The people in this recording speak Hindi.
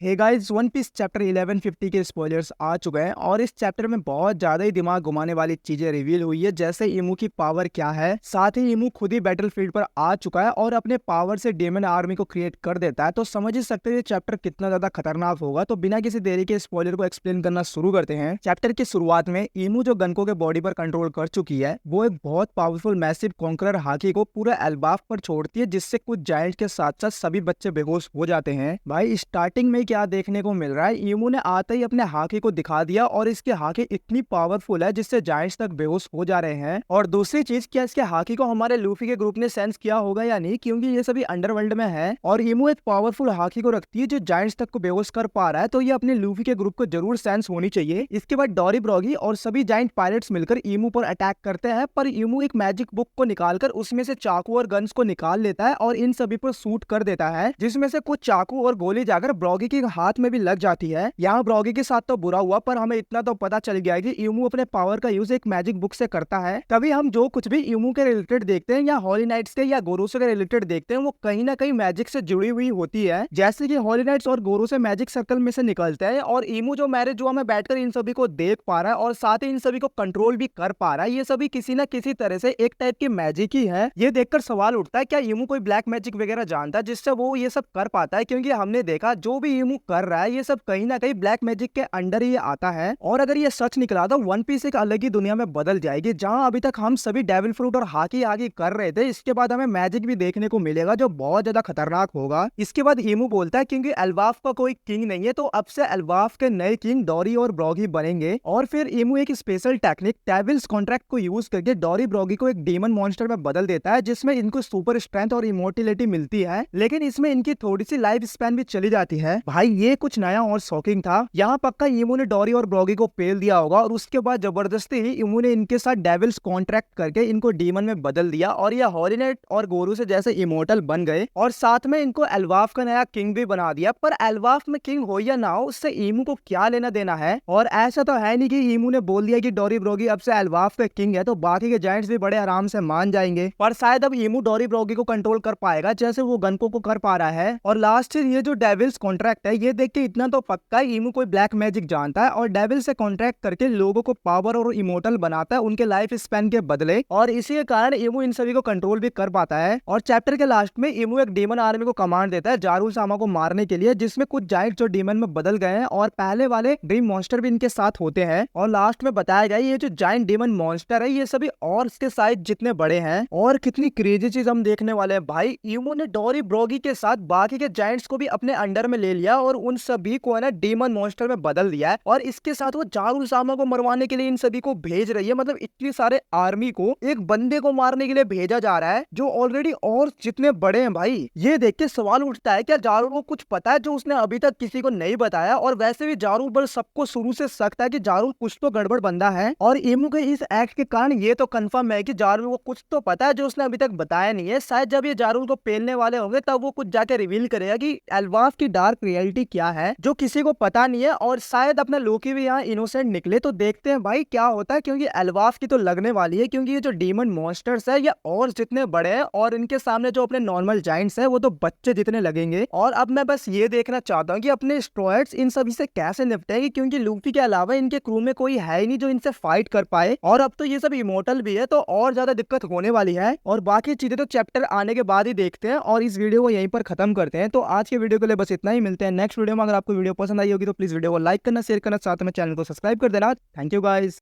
हे गाइस, वन पीस चैप्टर 1150 के स्पॉयलर्स आ चुके हैं और इस चैप्टर में बहुत ज्यादा ही दिमाग घुमाने वाली चीजें रिवील हुई है। जैसे इमू की पावर क्या है, साथ ही इमू खुद ही बैटलफील्ड पर आ चुका है और अपने पावर से डेमन आर्मी को क्रिएट कर देता है। तो समझ ही सकते हैं ये चैप्टर कितना ज्यादा खतरनाक होगा। तो बिना किसी देरी के स्पॉइलर को एक्सप्लेन करना शुरू करते हैं। चैप्टर की शुरुआत में इमू जो गनको के बॉडी पर कंट्रोल कर चुकी है, वो एक बहुत पावरफुल मैसिव कॉन्करर हाकी को पूरे एल्बाफ पर छोड़ती है, जिससे कुछ जायंट के साथ साथ सभी बच्चे बेहोश हो जाते हैं। भाई स्टार्टिंग में क्या देखने को मिल रहा है, इमू ने आते ही अपने हाकी को दिखा दिया और इसके हाकी इतनी पावरफुल है जिससे जायंट्स तक बेहोश हो जा रहे हैं। और दूसरी चीज, क्या इसके हाकी को हमारे लूफी के ग्रुप ने सेंस किया होगा या नहीं, क्योंकि ये सभी अंडरवर्ल्ड में है और इमू एक पावरफुल हाकी को रखती है जो जायंट्स तक को बेहोश कर पा रहा है। तो ये अपने लूफी के ग्रुप को जरूर सेंस होनी चाहिए। इसके बाद डॉरी ब्रॉगी और सभी जायंट पायरेट्स मिलकर इमू पर अटैक करते हैं, पर इमू एक मैजिक बुक को निकालकर उसमें से चाकू और गन्स को निकाल लेता है और इन सभी पर शूट कर देता है, जिसमें से कुछ चाकू और गोली जाकर ब्रॉगी के हाथ में भी लग जाती है। यहाँ ब्रॉगी के साथ तो बुरा हुआ, पर हमें इतना तो पता चल गया है कि इमू अपने पावर का यूज एक मैजिक बुक से करता है। तभी हम जो कुछ भी इमू के रिलेटेड देखते हैं या हॉली नाइट्स के या गोरोसो के रिलेटेड देखते हैं, वो कहीं ना कहीं मैजिक से जुड़ी हुई होती है। जैसे कि हॉली नाइट्स और गोरोसो मैजिक सर्कल में से निकलते हैं और इमू जो मैरिज जुआ में बैठकर इन सभी को देख पा रहा है और साथ ही इन सभी को कंट्रोल भी कर पा रहा है। ये सभी किसी न किसी तरह से एक टाइप की मैजिक ही है। ये देखकर सवाल उठता है, क्या इमू कोई ब्लैक मैजिक वगैरह जानता है जिससे वो ये सब कर पाता है? क्योंकि हमने देखा जो भी इमू कर रहा है ये सब कहीं ना कहीं ब्लैक मैजिक के अंडर ही आता है। और अगर ये सच निकला तो वन पीस एक अलग ही दुनिया में बदल जाएगी। जहां अभी तक हम सभी डेविल फ्रूट और हाकी आगे कर रहे थे, इसके बाद हमें मैजिक भी देखने को मिलेगा जो बहुत ज्यादा खतरनाक होगा। इसके बाद इमू बोलता है, क्योंकि एल्बाफ का कोई किंग नहीं है तो अब से एल्बाफ के नए किंग डॉरी और ब्रॉगी बनेंगे। और फिर इमू एक स्पेशल टेक्निक डेविल्स कॉन्ट्रैक्ट को यूज करके डॉरी ब्रॉगी को एक डीमन मॉन्स्टर में बदल देता है, जिसमें इनको सुपर स्ट्रेंथ और इमोर्टिलिटी मिलती है, लेकिन इसमें इनकी थोड़ी सी लाइफ स्पैन भी चली जाती है। भाई ये कुछ नया और शॉकिंग था। यहाँ पक्का इमू ने डॉरी और ब्रॉगी को पेल दिया होगा और उसके बाद जबरदस्ती ही इमू ने इनके साथ डेविल्स कॉन्ट्रैक्ट करके इनको डीमन में बदल दिया और ये हॉलीनेट और गोरू से जैसे इमोर्टल बन गए और साथ में इनको एल्बाफ का नया किंग भी बना दिया। पर एल्बाफ में किंग हो या ना हो, उससे इमू को क्या लेना देना है? और ऐसा तो है नहीं कि इमू ने बोल दिया कि डॉरी ब्रॉगी अब से एल्बाफ का किंग है तो बाकी के जायंट्स भी बड़े आराम से मान जाएंगे। पर शायद अब इमू डॉरी ब्रॉगी को कंट्रोल कर पाएगा जैसे वो गनको को कर पा रहा है। और लास्ट ये जो डेविल्स कॉन्ट्रैक्ट है, ये देख के इतना तो पक्का इमू कोई ब्लैक मैजिक जानता है और डेविल से कॉन्ट्रैक्ट करके लोगों को पावर और इमोर्टल बनाता है उनके लाइफ स्पैन के बदले, और इसी के कारण इमू इन सभी को कंट्रोल भी कर पाता है। और चैप्टर के लास्ट में इमू एक डीमन आर्मी को कमांड देता है जारूल सामा को मारने के लिए, जिसमें कुछ जायंट जो डीमन में बदल गए हैं और पहले वाले ड्रीम मॉन्स्टर भी इनके साथ होते हैं। और लास्ट में बताया गया ये जो जायंट डीमन मॉन्स्टर है ये सभी और इसके साइज जितने बड़े हैं। और कितनी क्रेजी चीज हम देखने वाले हैं भाई, इमू ने डॉरी ब्रॉगी के साथ बाकी के जायंट्स को भी अपने अंडर में ले लिया और उन सभी को है ना डीमन मॉन्स्टर में बदल दिया है। और इसके साथ वो जारूल सामा को मरवाने के लिए इन सभी को भेज रही है। मतलब इतनी सारे आर्मी को एक बंदे को मारने के लिए भेजा जा रहा है जो ऑलरेडी और जितने बड़े हैं। भाई ये देख के सवाल उठता है, क्या जारूल को कुछ पता है जो उसने अभी तक किसी को नहीं बताया? और वैसे भी जारूल पर सबको शुरू से शक था कि जारूल कुछ तो गड़बड़ बंदा है, और इमू के इस एक्ट के कारण ये तो कंफर्म है कि जारूल को कुछ तो पता है जो उसने अभी तक बताया नहीं है। शायद जब ये जारूल को पेलने वाले होंगे तब वो कुछ जाके रिवील करेगा कि एल्बाफ की डार्क रियलिटी क्या है जो किसी को पता नहीं है। और शायद अपना लोकी भी यहाँ इनोसेंट निकले। तो देखते हैं भाई क्या होता है, क्योंकि एल्बाफ की तो लगने वाली है, क्योंकि ये जो डीमन मॉन्स्टर्स है ये और जितने बड़े हैं और इनके सामने जो अपने नॉर्मल जायंट्स है वो तो बच्चे जितने लगेंगे। और अब मैं बस ये देखना चाहता हूँ कि अपने स्ट्रॉयड्स इन सभी से कैसे निपटेंगे, क्योंकि लूफी के अलावा इनके क्रू में कोई है ही नहीं जो इनसे फाइट कर पाए। और अब तो ये सब इमोर्टल भी है तो और ज्यादा दिक्कत होने वाली है। और बाकी चीजें तो चैप्टर आने के बाद ही देखते हैं और इस वीडियो को यहीं पर खत्म करते हैं। तो आज के वीडियो के लिए बस इतना ही, मिलते हैं नेक्स्ट वीडियो में। अगर आपको वीडियो पसंद आई होगी तो प्लीज वीडियो को लाइक करना, शेयर करना, साथ में चैनल को सब्सक्राइब कर देना। Thank you guys.